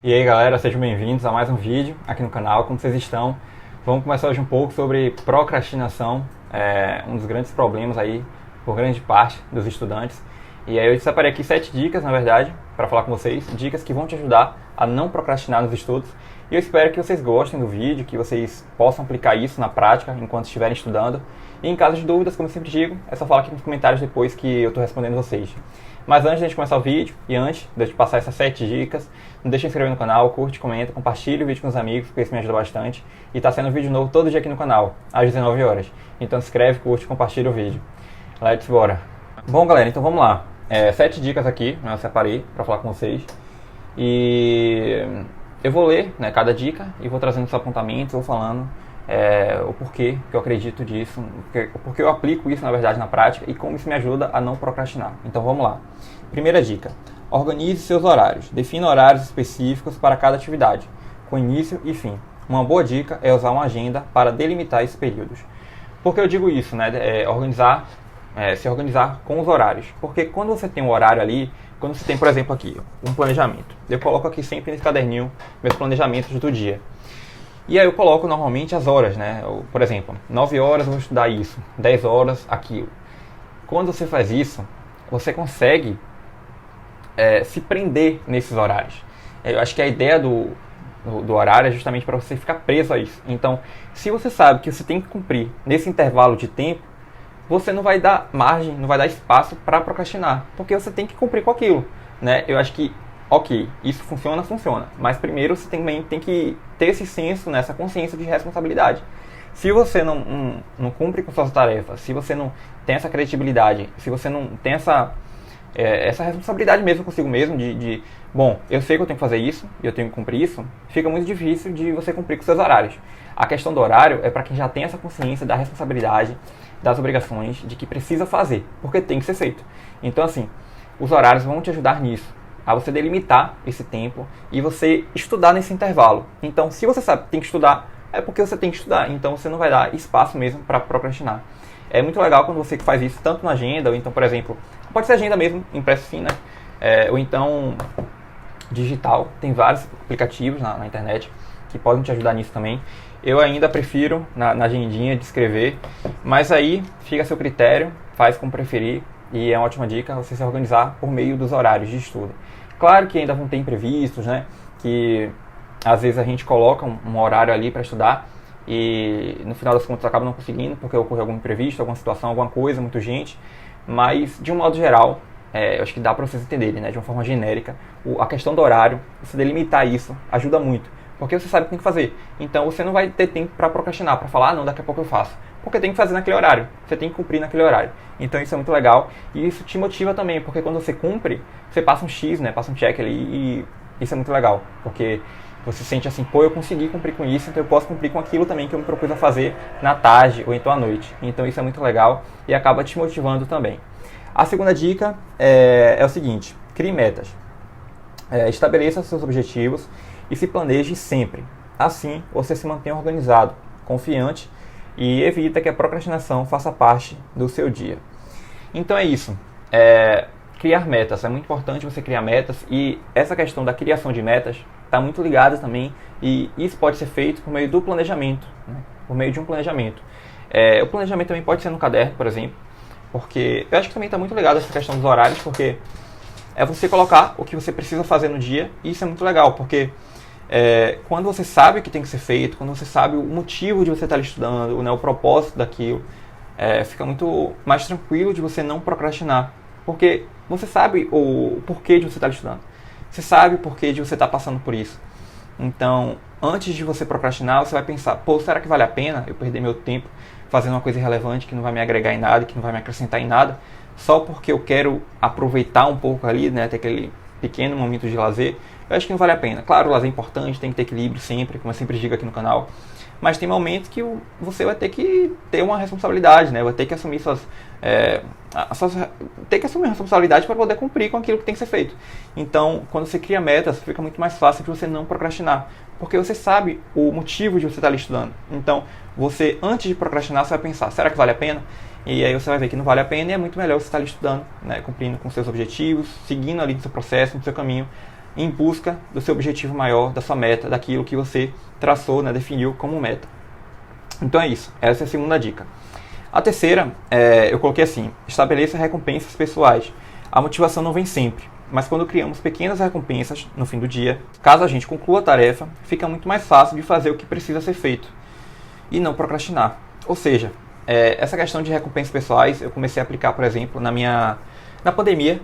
E aí galera, sejam bem-vindos a mais um vídeo aqui no canal. Como vocês estão? Vamos começar hoje um pouco sobre procrastinação, um dos grandes problemas aí por grande parte dos estudantes. E aí eu separei aqui 7 dicas, na verdade, para falar com vocês, dicas que vão te ajudar a não procrastinar nos estudos. E eu espero que vocês gostem do vídeo, que vocês possam aplicar isso na prática enquanto estiverem estudando. E em caso de dúvidas, como eu sempre digo, é só falar aqui nos comentários depois que eu estou respondendo vocês. Mas antes de a gente começar o vídeo, e antes de eu te passar essas 7 dicas, não deixe de se inscrever no canal, curte, comenta, compartilhe o vídeo com os amigos, porque isso me ajuda bastante. E está sendo um vídeo novo todo dia aqui no canal, às 19 horas. Então se inscreve, curte, compartilha o vídeo. Let's bora! Bom galera, então vamos lá. 7 dicas aqui, eu separei para falar com vocês. E eu vou ler cada dica e vou trazendo os apontamentos, vou falando o porquê que eu acredito disso, porque eu aplico isso na verdade na prática e como isso me ajuda a não procrastinar. Então vamos lá. Primeira dica: organize seus horários. Defina horários específicos para cada atividade, com início e fim. Uma boa dica é usar uma agenda para delimitar esses períodos. Por que eu digo isso? Se organizar com os horários. Porque quando você tem um horário ali, quando você tem, por exemplo, aqui um planejamento, eu coloco aqui sempre nesse caderninho meus planejamentos do dia. E aí eu coloco normalmente as horas, por exemplo, 9 horas eu vou estudar isso, 10 horas aquilo. Quando você faz isso, você consegue se prender nesses horários. Eu acho que a ideia do horário é justamente para você ficar preso a isso. Então, se você sabe que você tem que cumprir nesse intervalo de tempo, você não vai dar margem, não vai dar espaço para procrastinar, porque você tem que cumprir com aquilo, Eu acho que, ok, isso funciona, mas primeiro você também tem que ter esse senso, essa consciência de responsabilidade. Se você não cumpre com suas tarefas, se você não tem essa credibilidade, se você não tem essa responsabilidade mesmo consigo mesmo, bom, eu sei que eu tenho que fazer isso, e eu tenho que cumprir isso, fica muito difícil de você cumprir com seus horários. A questão do horário é para quem já tem essa consciência da responsabilidade, das obrigações, de que precisa fazer, porque tem que ser feito. Então, assim, os horários vão te ajudar nisso, a você delimitar esse tempo e você estudar nesse intervalo. Então, se você sabe que tem que estudar, é porque você tem que estudar, então você não vai dar espaço mesmo para procrastinar. É muito legal quando você faz isso tanto na agenda, ou então, por exemplo, pode ser agenda mesmo, impresso sim, ou então digital. Tem vários aplicativos na internet que podem te ajudar nisso também. Eu ainda prefiro na agendinha de escrever, mas aí fica a seu critério, faz como preferir, e é uma ótima dica você se organizar por meio dos horários de estudo. Claro que ainda vão ter imprevistos, que às vezes a gente coloca um horário ali para estudar e no final das contas acaba não conseguindo porque ocorreu algum imprevisto, alguma situação, alguma coisa muito urgente, mas de um modo geral, eu acho que dá para vocês entenderem, de uma forma genérica, a questão do horário, você delimitar isso ajuda muito. Porque você sabe o que tem que fazer. Então você não vai ter tempo para procrastinar, para falar, não, daqui a pouco eu faço. Porque tem que fazer naquele horário. Você tem que cumprir naquele horário. Então isso é muito legal. E isso te motiva também, porque quando você cumpre, você passa um X, passa um check ali. E isso é muito legal. Porque você sente assim, pô, eu consegui cumprir com isso, então eu posso cumprir com aquilo também que eu me propus a fazer na tarde ou então à noite. Então isso é muito legal e acaba te motivando também. A segunda dica é o seguinte: crie metas. Estabeleça seus objetivos e se planeje sempre. Assim, você se mantém organizado, confiante e evita que a procrastinação faça parte do seu dia. Então é isso. Criar metas. É muito importante você criar metas e essa questão da criação de metas está muito ligada também e isso pode ser feito por meio do planejamento, por meio de um planejamento. O planejamento também pode ser no caderno, por exemplo, porque eu acho que também está muito ligado a essa questão dos horários, porque é você colocar o que você precisa fazer no dia e isso é muito legal, porque quando você sabe o que tem que ser feito, quando você sabe o motivo de você estar estudando, o propósito daquilo, fica muito mais tranquilo de você não procrastinar. Porque você sabe o porquê de você estar estudando. Você sabe o porquê de você estar passando por isso. Então, antes de você procrastinar, você vai pensar, pô, será que vale a pena eu perder meu tempo fazendo uma coisa irrelevante que não vai me agregar em nada, que não vai me acrescentar em nada, só porque eu quero aproveitar um pouco ali, ter aquele pequeno momento de lazer? Eu acho que não vale a pena. Claro, o lazer é importante, tem que ter equilíbrio sempre, como eu sempre digo aqui no canal. Mas tem momentos que você vai ter que ter uma responsabilidade, vai ter que assumir ter que assumir a responsabilidade para poder cumprir com aquilo que tem que ser feito. Então, quando você cria metas, fica muito mais fácil de você não procrastinar. Porque você sabe o motivo de você estar ali estudando. Então, você, antes de procrastinar, você vai pensar, será que vale a pena? E aí você vai ver que não vale a pena e é muito melhor você estar ali estudando, cumprindo com seus objetivos, seguindo ali no seu processo, no seu caminho, em busca do seu objetivo maior, da sua meta, daquilo que você traçou, né, definiu como meta. Então é isso, essa é a segunda dica. A terceira, eu coloquei assim: estabeleça recompensas pessoais. A motivação não vem sempre, mas quando criamos pequenas recompensas no fim do dia, caso a gente conclua a tarefa, fica muito mais fácil de fazer o que precisa ser feito e não procrastinar. Ou seja, essa questão de recompensas pessoais eu comecei a aplicar, por exemplo, na pandemia,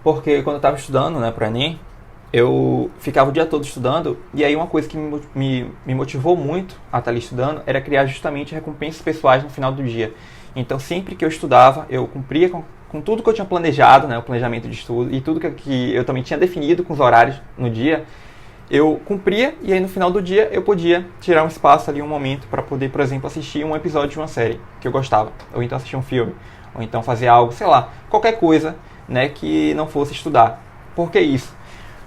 porque quando eu estava estudando, né, para o Enem, eu ficava o dia todo estudando, e aí uma coisa que me motivou muito a estar ali estudando era criar justamente recompensas pessoais no final do dia. Então sempre que eu estudava, eu cumpria com tudo que eu tinha planejado, né, o planejamento de estudo, e tudo que eu também tinha definido com os horários no dia, eu cumpria, e aí no final do dia eu podia tirar um espaço ali, um momento, para poder, por exemplo, assistir um episódio de uma série que eu gostava, ou então assistir um filme, ou então fazer algo, sei lá, qualquer coisa, né, que não fosse estudar. Por que isso?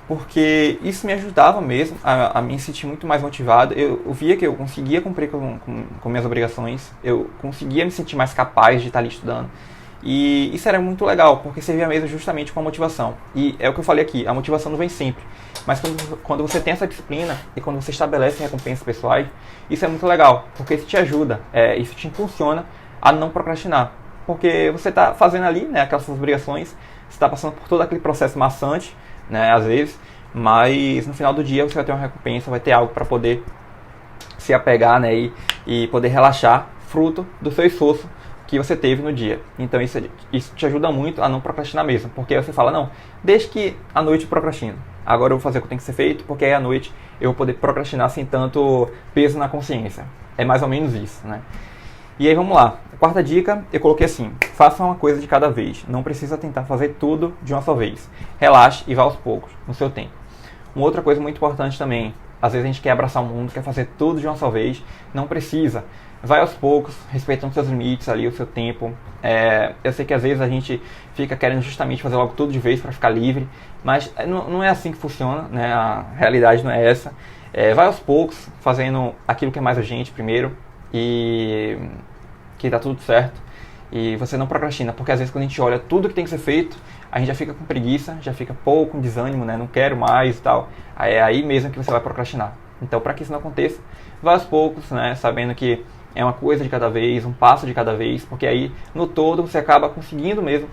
Porque isso me ajudava mesmo a me sentir muito mais motivado. Eu via que eu conseguia cumprir com minhas obrigações, eu conseguia me sentir mais capaz de estar ali estudando. E isso era muito legal, porque servia mesmo justamente com a motivação. E é o que eu falei aqui, a motivação não vem sempre. Mas quando você tem essa disciplina e quando você estabelece recompensas pessoais, isso é muito legal, porque isso te ajuda, isso te impulsiona a não procrastinar. Porque você está fazendo ali, né, aquelas suas obrigações, você está passando por todo aquele processo maçante, né, às vezes, mas no final do dia você vai ter uma recompensa, vai ter algo para poder se apegar, né, e poder relaxar, fruto do seu esforço que você teve no dia. Então isso te ajuda muito a não procrastinar mesmo, porque você fala: não, deixa que à noite eu procrastino, agora eu vou fazer o que tem que ser feito, porque aí à noite eu vou poder procrastinar sem tanto peso na consciência. É mais ou menos isso, né? E aí vamos lá, a quarta dica eu coloquei assim: faça uma coisa de cada vez, não precisa tentar fazer tudo de uma só vez, relaxe e vá aos poucos, no seu tempo. Uma outra coisa muito importante também, às vezes a gente quer abraçar o mundo, quer fazer tudo de uma só vez, não precisa, vai aos poucos, respeitando seus limites ali, o seu tempo. Eu sei que às vezes a gente fica querendo justamente fazer logo tudo de vez para ficar livre, mas não é assim que funciona, né? A realidade não é essa. Vai aos poucos, fazendo aquilo que é mais urgente primeiro, e que tá tudo certo, e você não procrastina, porque às vezes quando a gente olha tudo que tem que ser feito, a gente já fica com preguiça, já fica com desânimo, né, não quero mais e tal, aí é aí mesmo que você vai procrastinar. Então, para que isso não aconteça, vá aos poucos, né, sabendo que é uma coisa de cada vez, um passo de cada vez, porque aí no todo você acaba conseguindo mesmo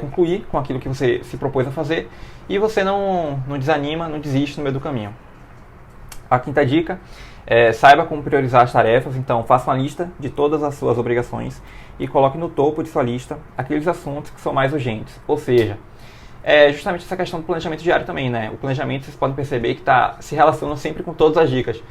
concluir com aquilo que você se propôs a fazer, e você não desanima, não desiste no meio do caminho. A quinta dica: saiba como priorizar as tarefas. Então faça uma lista de todas as suas obrigações e coloque no topo de sua lista aqueles assuntos que são mais urgentes. Ou seja, justamente essa questão do planejamento diário também, né? O planejamento, vocês podem perceber que se relaciona sempre com todas as dicas,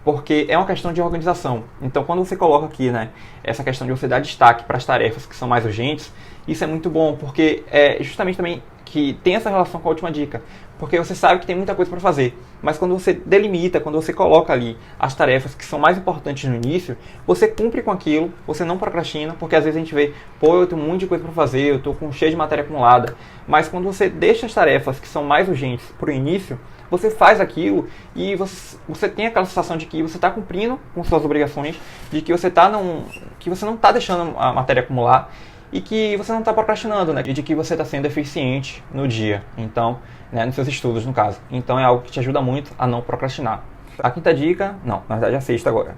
porque é uma questão de organização. Então quando você coloca aqui, né, essa questão de você dar destaque para as tarefas que são mais urgentes, isso é muito bom, porque é justamente também que tem essa relação com a última dica, porque você sabe que tem muita coisa para fazer, mas quando você delimita, quando você coloca ali as tarefas que são mais importantes no início, você cumpre com aquilo, você não procrastina, porque às vezes a gente vê: pô, eu tenho um monte de coisa para fazer, eu estou cheio de matéria acumulada, mas quando você deixa as tarefas que são mais urgentes para o início, você faz aquilo e você tem aquela sensação de que você está cumprindo com suas obrigações, de que você não está deixando a matéria acumular, e que você não está procrastinando, né? E de que você está sendo eficiente no dia, então, né, nos seus estudos, no caso. Então é algo que te ajuda muito a não procrastinar. A quinta dica, não, na verdade a sexta agora.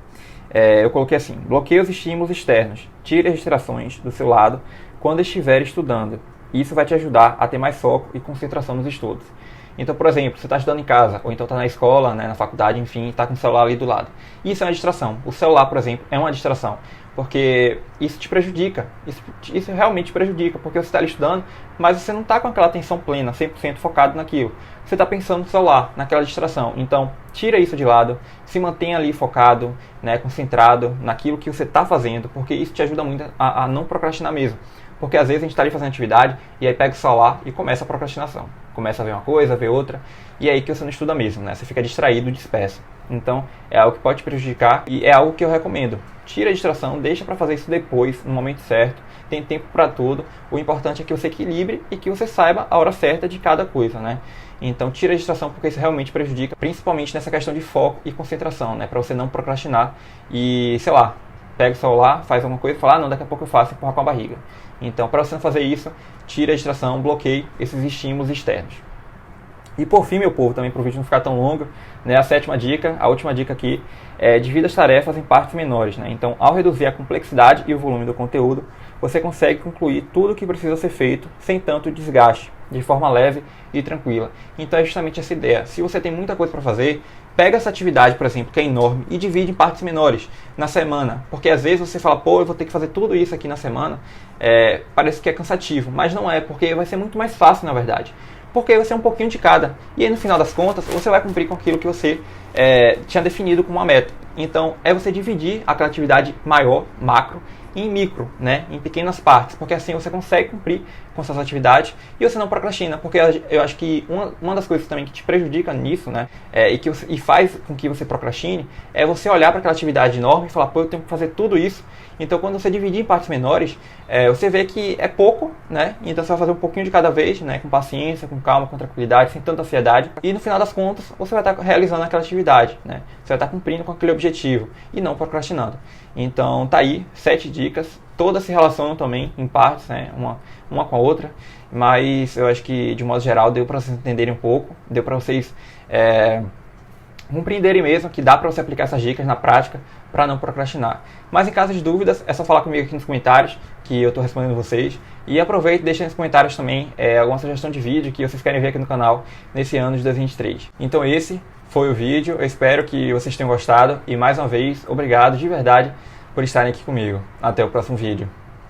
Eu coloquei assim: bloqueie os estímulos externos, tire as distrações do seu lado quando estiver estudando. Isso vai te ajudar a ter mais foco e concentração nos estudos. Então, por exemplo, você está estudando em casa, ou então está na escola, né, na faculdade, enfim, está com o celular ali do lado. Isso é uma distração. O celular, por exemplo, é uma distração, porque isso te prejudica. Isso realmente te prejudica, porque você está ali estudando, mas você não está com aquela atenção plena, 100% focado naquilo. Você está pensando no celular, naquela distração. Então, tira isso de lado, se mantenha ali focado, né, concentrado naquilo que você está fazendo, porque isso te ajuda muito a não procrastinar mesmo. Porque às vezes a gente está ali fazendo atividade e aí pega o celular e começa a procrastinação. Começa a ver uma coisa, a ver outra, e é aí que você não estuda mesmo, né? Você fica distraído, disperso. Então é algo que pode te prejudicar e é algo que eu recomendo. Tira a distração, deixa para fazer isso depois, no momento certo. Tem tempo para tudo. O importante é que você equilibre e que você saiba a hora certa de cada coisa, né? Então tira a distração, porque isso realmente prejudica, principalmente nessa questão de foco e concentração, né? Para você não procrastinar e, sei lá, pega o celular, faz alguma coisa e fala: não, daqui a pouco eu faço, e empurra com a barriga. Então, para você não fazer isso, tira a distração, bloqueie esses estímulos externos. E por fim, meu povo, também para o vídeo não ficar tão longo, né, a sétima dica, a última dica aqui, é divida as tarefas em partes menores, né? Então, ao reduzir a complexidade e o volume do conteúdo, você consegue concluir tudo o que precisa ser feito sem tanto desgaste, de forma leve e tranquila. Então é justamente essa ideia. Se você tem muita coisa para fazer, pega essa atividade, por exemplo, que é enorme, e divide em partes menores na semana. Porque às vezes você fala, pô, eu vou ter que fazer tudo isso aqui na semana, parece que é cansativo, mas não é, porque vai ser muito mais fácil, na verdade. Porque vai ser um pouquinho de cada. E aí, no final das contas, você vai cumprir com aquilo que você tinha definido como uma meta. Então, é você dividir aquela atividade maior, macro, em micro, né, em pequenas partes, porque assim você consegue cumprir com suas atividades e você não procrastina, porque eu acho que uma das coisas também que te prejudica nisso, né, e faz com que você procrastine, é você olhar para aquela atividade enorme e falar, pô, eu tenho que fazer tudo isso. Então, quando você dividir em partes menores, você vê que é pouco, né, então você vai fazer um pouquinho de cada vez, né, com paciência, com calma, com tranquilidade, sem tanta ansiedade, e no final das contas, você vai estar realizando aquela atividade, né, você vai estar cumprindo com aquele objetivo e não procrastinando. Então, tá aí, 7 dicas, todas se relacionam também em partes, né, uma com a outra, mas eu acho que, de modo geral, deu para vocês entenderem um pouco, deu para vocês compreenderem mesmo que dá para você aplicar essas dicas na prática para não procrastinar. Mas em caso de dúvidas, é só falar comigo aqui nos comentários, que eu estou respondendo vocês. E aproveite e deixe nos comentários também alguma sugestão de vídeo que vocês querem ver aqui no canal nesse ano de 2023. Então esse foi o vídeo, eu espero que vocês tenham gostado e mais uma vez, obrigado de verdade por estarem aqui comigo. Até o próximo vídeo.